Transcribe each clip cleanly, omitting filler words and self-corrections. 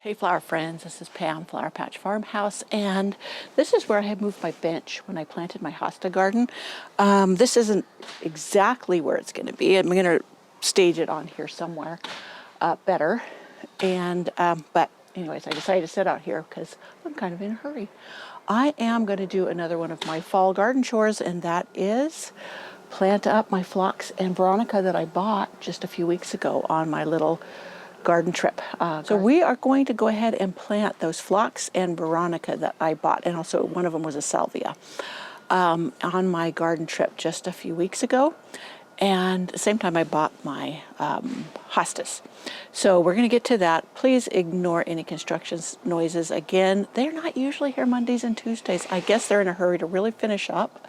Hey flower friends, this is Pam, Flower Patch Farmhouse, and this is where I had moved my bench when I planted my hosta garden. This isn't exactly where it's going to be. I'm going to stage it on here somewhere better. But anyways, I decided to sit out here because I'm kind of in a hurry. I am going to do another one of my fall garden chores, and that is plant up my phlox and veronica that I bought just a few weeks ago on my little garden trip. So we are going to go ahead and plant those phlox and veronica that I bought, and also one of them was a salvia, on my garden trip just a few weeks ago. And at the same time I bought my hostas. So we're going to get to that. Please ignore any construction noises. Again, they're not usually here Mondays and Tuesdays. I guess they're in a hurry to really finish up,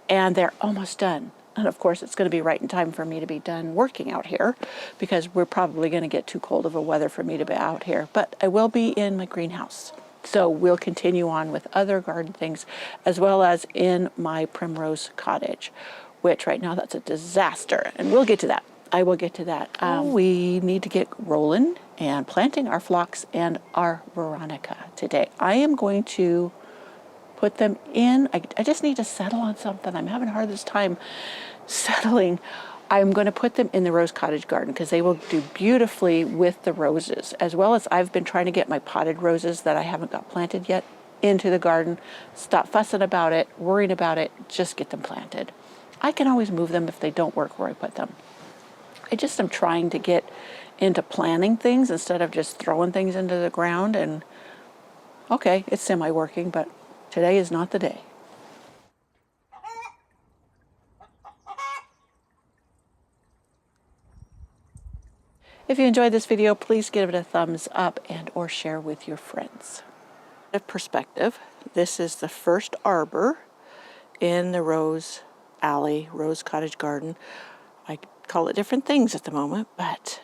and they're almost done. And of course, it's going to be right in time for me to be done working out here, because we're probably going to get too cold of a weather for me to be out here. But I will be in my greenhouse. So we'll continue on with other garden things, as well as in my primrose cottage, which right now that's a disaster. And we'll get to that. I will get to that. We need to get rolling and planting our phlox and our veronica today. I am going to put them in. I just need to settle on something. I'm having a hard time settling. I'm going to put them in the rose cottage garden because they will do beautifully with the roses, as well as I've been trying to get my potted roses that I haven't got planted yet into the garden. Stop fussing about it, worrying about it, just get them planted. I can always move them if they don't work where I put them. I just am trying to get into planning things instead of just throwing things into the ground. And okay, it's semi-working, but today is not the day. If you enjoyed this video, please give it a thumbs up and or share with your friends. Perspective, this is the first arbor in the rose alley, rose cottage garden. I call it different things at the moment, but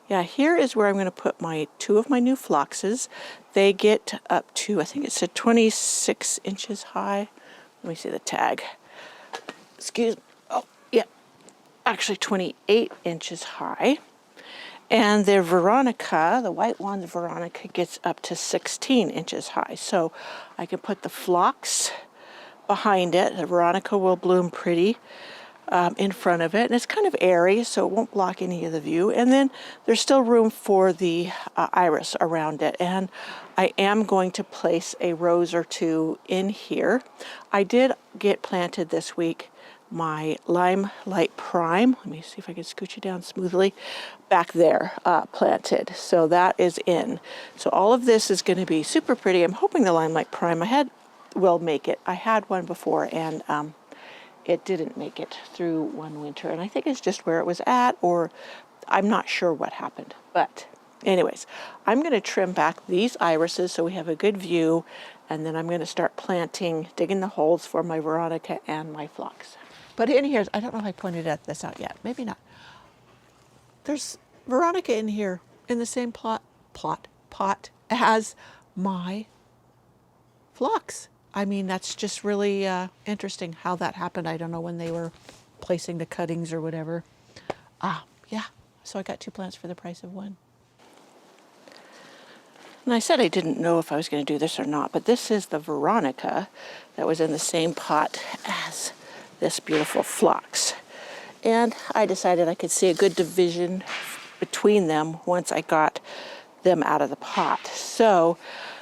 yeah, here is where I'm going to put two of my new phloxes. They get up to, I think it said 26 inches high. Let me see the tag. Excuse me. Oh, yeah. Actually 28 inches high. And their veronica, the white one's veronica, gets up to 16 inches high. So I can put the phlox behind it. The veronica will bloom pretty in front of it, and it's kind of airy, so it won't block any of the view. And then there's still room for the iris around it, and I am going to place a rose or two in here. I did get planted this week my Limelight Prime. Let me see if I can scooch it down smoothly. Back there, planted. So that is in. So all of this is going to be super pretty. I'm hoping the Limelight Prime will make it. I had one before, and it didn't make it through one winter, and I think it's just where it was at, or I'm not sure what happened. But anyways, I'm going to trim back these irises so we have a good view, and then I'm going to start digging the holes for my veronica and my phlox. But in here, I don't know if I pointed this out yet, maybe not. There's veronica in here in the same pot as my phlox. I mean, that's just really interesting how that happened. I don't know when they were placing the cuttings or whatever. Yeah, so I got two plants for the price of one. And I said I didn't know if I was going to do this or not, but this is the veronica that was in the same pot as this beautiful phlox. And I decided I could see a good division between them once I got them out of the pot. So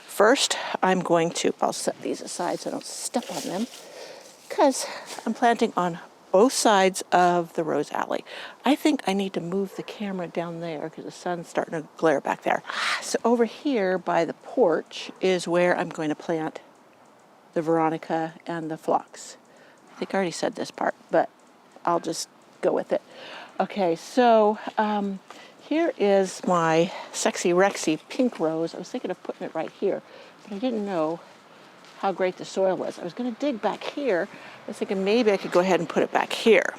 first, I'll set these aside so I don't step on them, because I'm planting on both sides of the rose alley. I think I need to move the camera down there because the sun's starting to glare back there. So over here by the porch is where I'm going to plant the veronica and the phlox. I think I already said this part, but I'll just go with it. Okay, so here is my Sexy Rexy pink rose. I was thinking of putting it right here, but I didn't know how great the soil was. I was going to dig back here. I was thinking maybe I could go ahead and put it back here.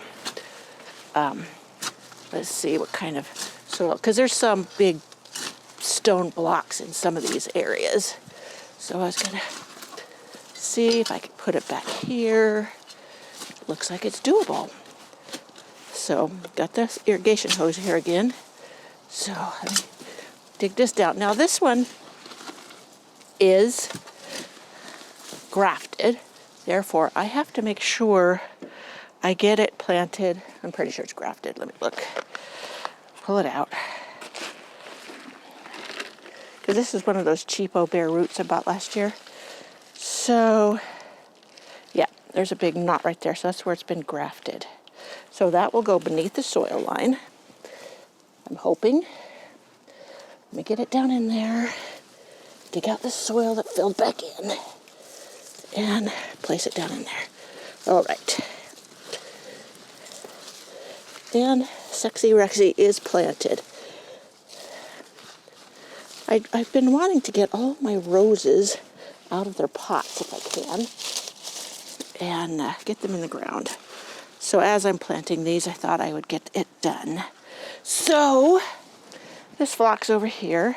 Let's see what kind of soil, because there's some big stone blocks in some of these areas. So I was going to see if I could put it back here. Looks like it's doable. So got this irrigation hose here again. So let me dig this down. Now this one is grafted. Therefore, I have to make sure I get it planted. I'm pretty sure it's grafted. Let me look. Pull it out. Because this is one of those cheapo bare roots I bought last year. So, yeah, there's a big knot right there. So that's where it's been grafted. So that will go beneath the soil line. I'm hoping. Let me get it down in there. Dig out the soil that filled back in. And place it down in there. All right. And Sexy Rexy is planted. I've been wanting to get all my roses out of their pots if I can and get them in the ground. So as I'm planting these, I thought I would get it done. So this phlox over here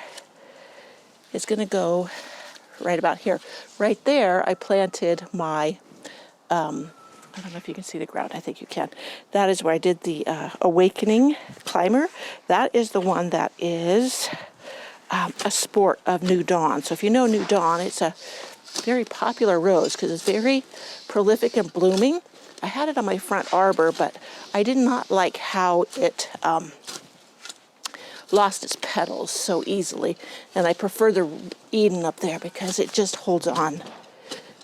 is going to go right about here. Right there, I planted my, I don't know if you can see the ground. I think you can. That is where I did the Awakening Climber. That is the one that is a sport of New Dawn. So if you know New Dawn, it's a very popular rose because it's very prolific and blooming. I had it on my front arbor, but I did not like how it lost its petals so easily. And I prefer the Eden up there because it just holds on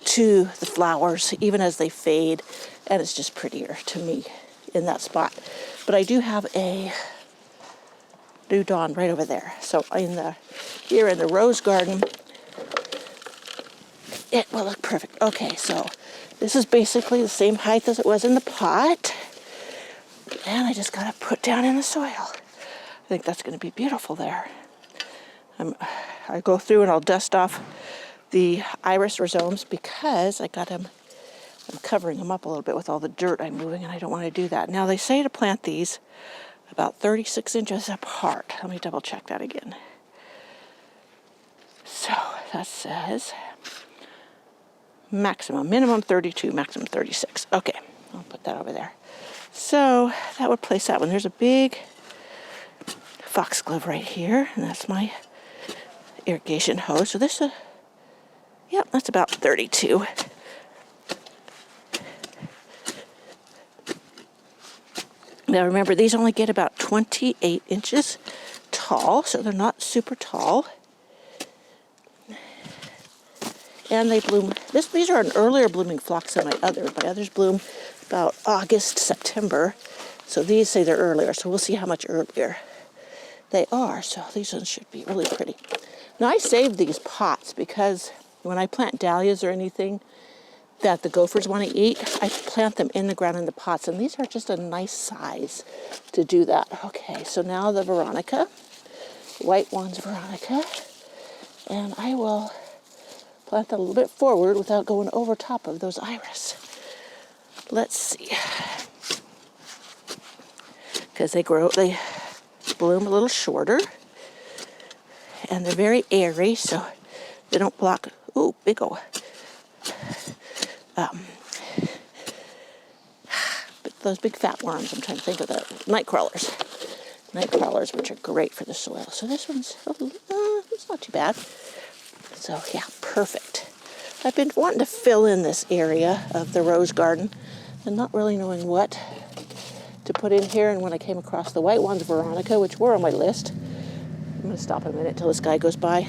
to the flowers even as they fade, and it's just prettier to me in that spot. But I do have a New Dawn right over there. So here in the rose garden, it will look perfect. Okay, so this is basically the same height as it was in the pot, and I just gotta put down in the soil. I think that's going to be beautiful there. I go through and I'll dust off the iris rhizomes because I'm covering them up a little bit with all the dirt I'm moving, and I don't want to do that. Now they say to plant these about 36 inches apart. Let me double check that again. So that says minimum 32, maximum 36. Okay, I'll put that over there. So that would place that one. There's a big foxglove right here, and that's my irrigation hose. So this, yeah, that's about 32. Now remember, these only get about 28 inches tall, so they're not super tall. And they bloom, these are an earlier blooming phlox than my others bloom about August, September. So these say they're earlier, so we'll see how much earlier they are. So these ones should be really pretty. Now I saved these pots because when I plant dahlias or anything that the gophers want to eat, I plant them in the ground in the pots, and these are just a nice size to do that. Okay, so now the Veronica, White Wands Veronica, and I will plant that a little bit forward without going over top of those iris. Let's see, because they bloom a little shorter, and they're very airy, so they don't block. Ooh, big ol'. Those big fat worms, I'm trying to think of the night crawlers, which are great for the soil. So this one's, it's not too bad. So yeah, perfect. I've been wanting to fill in this area of the rose garden and not really knowing what to put in here. And when I came across the White Wands Veronica, which were on my list, I'm going to stop a minute till this guy goes by.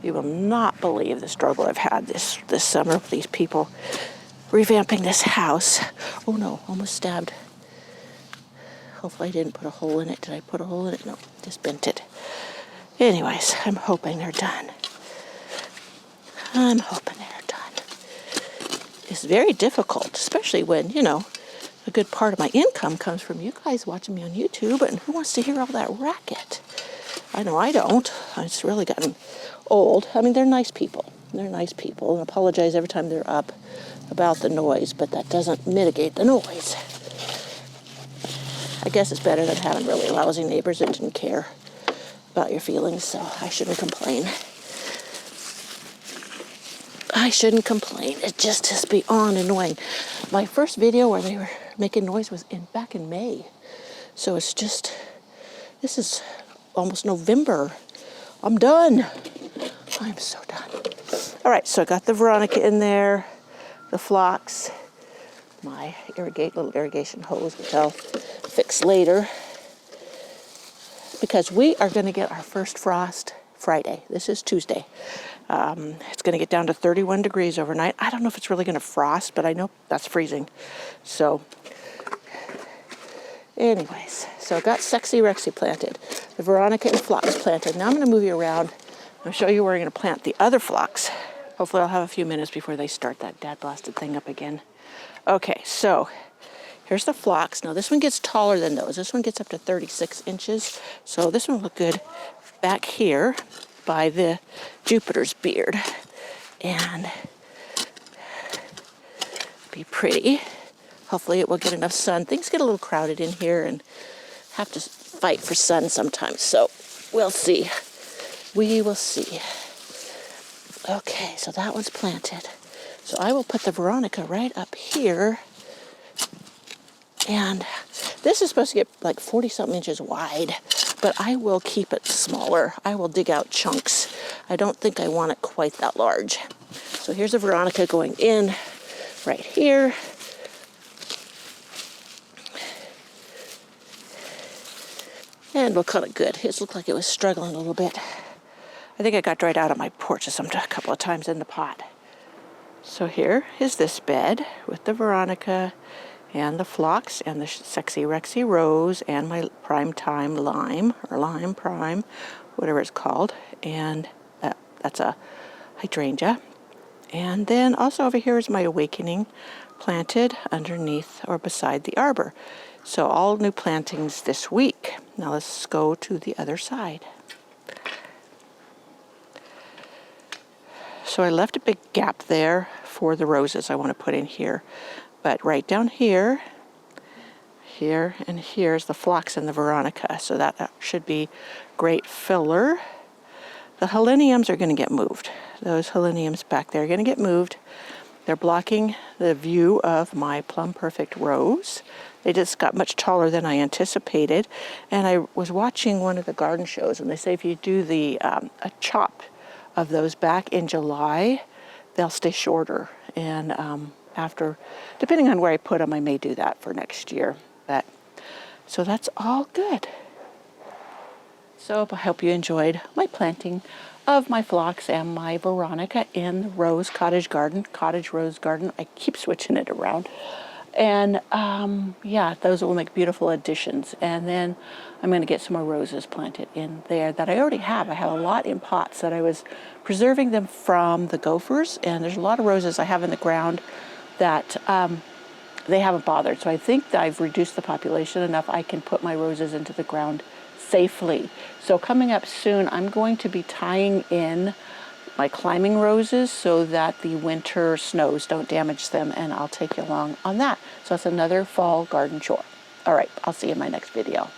You will not believe the struggle I've had this summer with these people revamping this house. Oh no, almost stabbed. Hopefully I didn't put a hole in it. Did I put a hole in it? No, just bent it. Anyways, I'm hoping they're done. It's very difficult, especially when, a good part of my income comes from you guys watching me on YouTube, and who wants to hear all that racket? I know I don't. It's really gotten old. I mean, they're nice people. And apologize every time they're up about the noise, but that doesn't mitigate the noise. I guess it's better than having really lousy neighbors that didn't care about your feelings, so I shouldn't complain. It just is beyond annoying. My first video where they were making noise was back in May. So it's just, this is almost November. I'm done. I'm so done. All right, so I got the Veronica in there, the phlox, my little irrigation hose, which I'll fix later, because we are going to get our first frost Friday. This is Tuesday. It's going to get down to 31 degrees overnight. I don't know if it's really going to frost, but I know that's freezing. So anyways, so I got Sexy Rexy planted, the Veronica and phlox planted. Now I'm going to move you around. I'll show you where I'm going to plant the other phlox. Hopefully I'll have a few minutes before they start that dad-blasted thing up again. Okay, so here's the phlox. Now this one gets taller than those. This one gets up to 36 inches. So this one will look good back here by the Jupiter's beard and be pretty. Hopefully it will get enough sun. Things get a little crowded in here and have to fight for sun sometimes. So we'll see. We will see. Okay, so that one's planted. So I will put the Veronica right up here. And this is supposed to get like 40-something inches wide, but I will keep it smaller. I will dig out chunks. I don't think I want it quite that large. So here's the Veronica going in right here. And we'll cut it good. It looked like it was struggling a little bit. I think I got dried out on my porch a couple of times in the pot. So here is this bed with the Veronica and the phlox and the Sexy Rexy rose and my prime time lime, or lime prime, whatever it's called. And that's a hydrangea. And then also over here is my awakening planted underneath or beside the arbor. So all new plantings this week. Now let's go to the other side. So I left a big gap there for the roses I want to put in here. But right down here, here, and here is the phlox and the Veronica. So that should be great filler. The heleniums are going to get moved. Those heleniums back there are going to get moved. They're blocking the view of my Plum Perfect rose. They just got much taller than I anticipated. And I was watching one of the garden shows, and they say if you do a chop of those back in July, they'll stay shorter. And after, depending on where I put them, I may do that for next year. So that's all good. So I hope you enjoyed my planting of my phlox and my Veronica in the rose cottage rose garden. I keep switching it around. And yeah, those will make beautiful additions. And then I'm going to get some more roses planted in there that I already have. I have a lot in pots that I was preserving them from the gophers. And there's a lot of roses I have in the ground that they haven't bothered. So I think that I've reduced the population enough I can put my roses into the ground safely. So coming up soon, I'm going to be tying in my climbing roses so that the winter snows don't damage them, and I'll take you along on that. So that's another fall garden chore. All right, I'll see you in my next video.